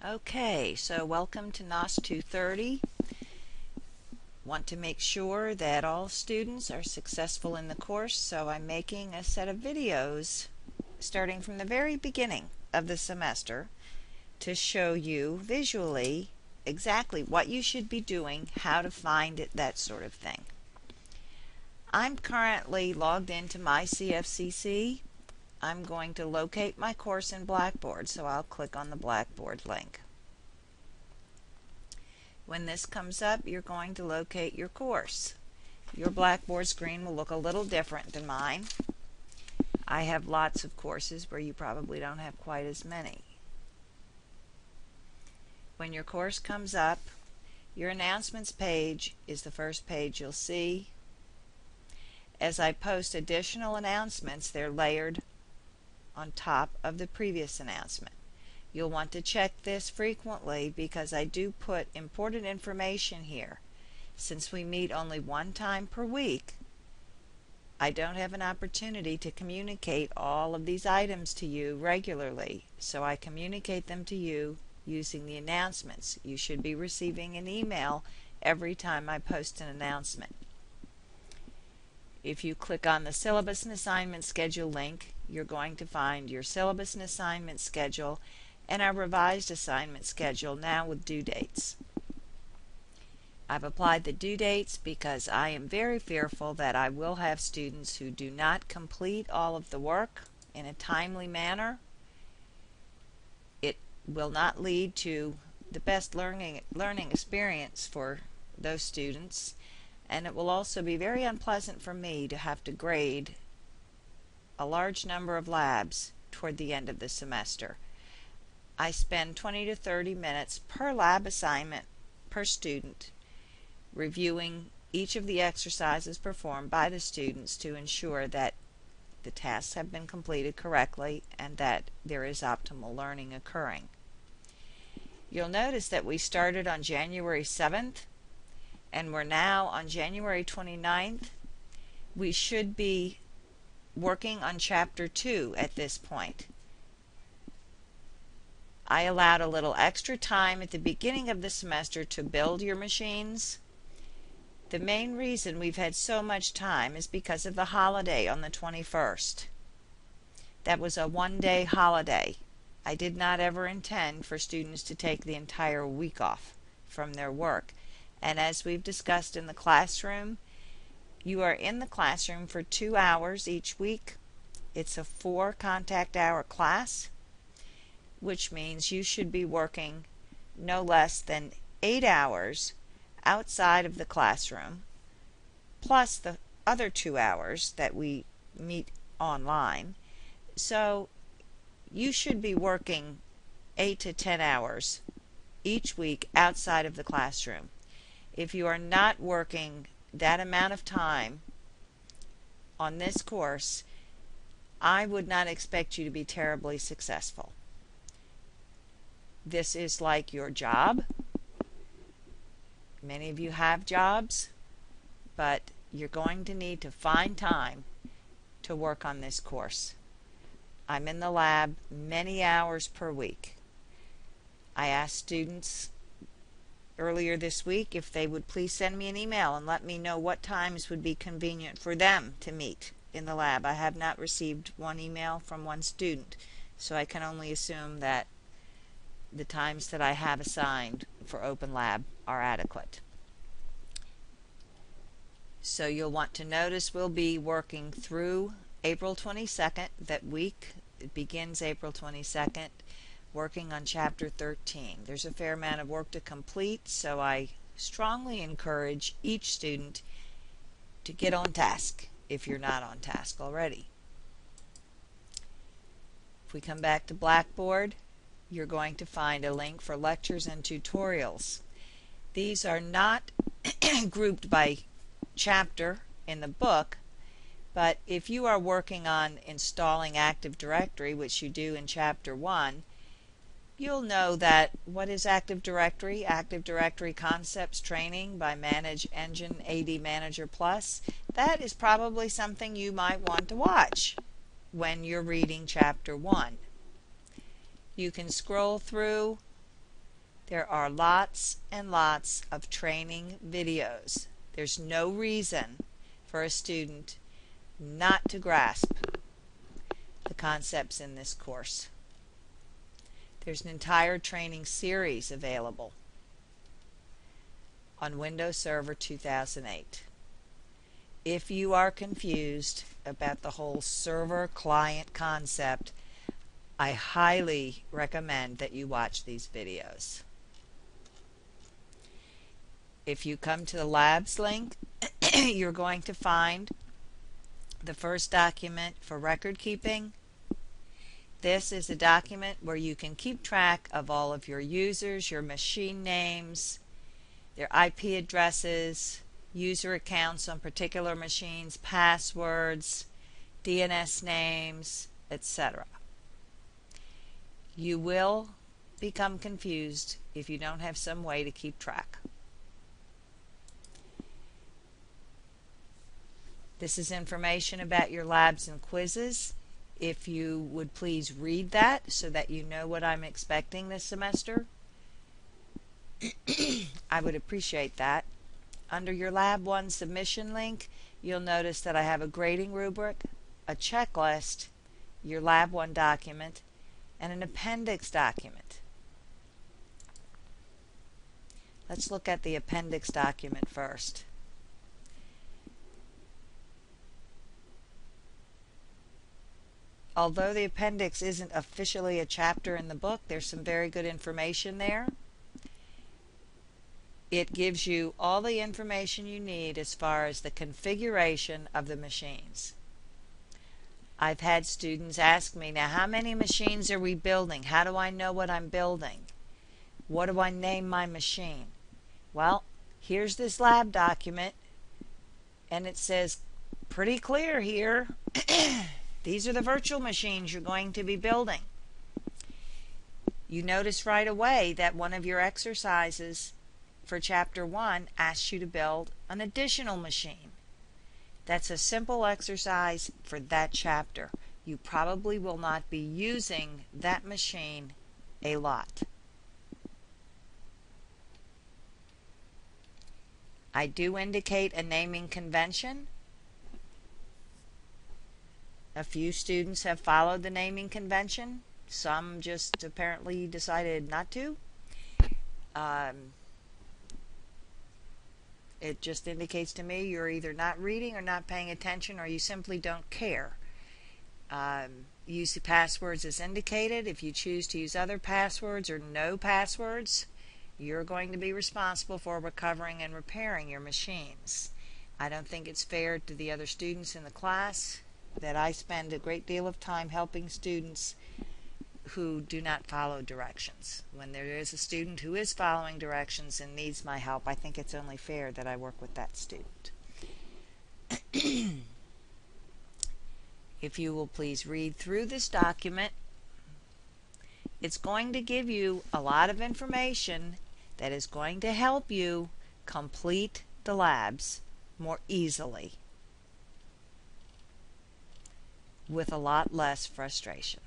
Okay, so welcome to NOS 230. Want to make sure that all students are successful in the course, so I'm making a set of videos starting from the very beginning of the semester to show you visually exactly what you should be doing, how to find it, that sort of thing. I'm currently logged into my CFCC. I'm going to locate my course in Blackboard, so I'll click on the Blackboard link. When this comes up, you're going to locate your course. Your Blackboard screen will look a little different than mine. I have lots of courses where you probably don't have quite as many. When your course comes up, your announcements page is the first page you'll see. As I post additional announcements, they're layered on top of the previous announcement. You'll want to check this frequently because I do put important information here. Since we meet only one time per week, I don't have an opportunity to communicate all of these items to you regularly, so I communicate them to you using the announcements. You should be receiving an email every time I post an announcement. If you click on the Syllabus and Assignment Schedule link, you're going to find your syllabus and assignment schedule and our revised assignment schedule now with due dates. I've applied the due dates because I am very fearful that I will have students who do not complete all of the work in a timely manner. It will not lead to the best learning experience for those students, and it will also be very unpleasant for me to have to grade a large number of labs toward the end of the semester. I spend 20 to 30 minutes per lab assignment per student reviewing each of the exercises performed by the students to ensure that the tasks have been completed correctly and that there is optimal learning occurring. You'll notice that we started on January 7th and we're now on January 29th. We should be working on Chapter 2 at this point. I allowed a little extra time at the beginning of the semester to build your machines. The main reason we've had so much time is because of the holiday on the 21st. That was a one-day holiday. I did not ever intend for students to take the entire week off from their work. And as we've discussed in the classroom, you are in the classroom for 2 hours each week. It's a 4 contact hour class, which means you should be working no less than 8 hours outside of the classroom, plus the other 2 hours that we meet online. So you should be working 8 to 10 hours each week outside of the classroom. If you are not working that amount of time on this course, I would not expect you to be terribly successful. This is like your job. Many of you have jobs, but you're going to need to find time to work on this course. I'm in the lab many hours per week. I asked students earlier this week if they would please send me an email and let me know what times would be convenient for them to meet in the lab. I have not received one email from one student, so I can only assume that the times that I have assigned for Open Lab are adequate. So you'll want to notice we'll be working through April 22nd. That week it begins April 22nd, working on Chapter 13. There's a fair amount of work to complete, so I strongly encourage each student to get on task if you're not on task already. If we come back to Blackboard, you're going to find a link for lectures and tutorials. These are not grouped by chapter in the book, but if you are working on installing Active Directory, which you do in Chapter 1, you'll know that what is Active Directory? Active Directory Concepts Training by Manage Engine AD Manager Plus. That is probably something you might want to watch when you're reading Chapter 1. You can scroll through There are lots and lots of training videos. There's no reason for a student not to grasp the concepts in this course. There's an entire training series available on Windows Server 2008. If you are confused about the whole server-client concept, I highly recommend that you watch these videos. If you come to the labs link, you're going to find the first document for record keeping. This is a document where you can keep track of all of your users, your machine names, their IP addresses, user accounts on particular machines, passwords, DNS names, etc. You will become confused if you don't have some way to keep track. This is information about your labs and quizzes. If you would please read that so that you know what I'm expecting this semester, I would appreciate that. Under your Lab 1 submission link, you'll notice that I have a grading rubric, a checklist, your Lab 1 document, and an appendix document. Let's look at the appendix document first. Although the appendix isn't officially a chapter in the book, there's some very good information there. It gives you all the information you need as far as the configuration of the machines. I've had students ask me, now how many machines are we building? How do I know what I'm building? What do I name my machine? Well, here's this lab document, and it says pretty clear here, these are the virtual machines you're going to be building. You notice right away that one of your exercises for Chapter 1 asks you to build an additional machine. That's a simple exercise for that chapter. You probably will not be using that machine a lot. I do indicate a naming convention. A few students have followed the naming convention. Some just apparently decided not to. It just indicates to me you're either not reading or not paying attention, or you simply don't care. Use the passwords as indicated. If you choose to use other passwords or no passwords, you're going to be responsible for recovering and repairing your machines. I don't think it's fair to the other students in the class that I spend a great deal of time helping students who do not follow directions. When there is a student who is following directions and needs my help, I think it's only fair that I work with that student. If you will please read through this document, it's going to give you a lot of information that is going to help you complete the labs more easily with a lot less frustration.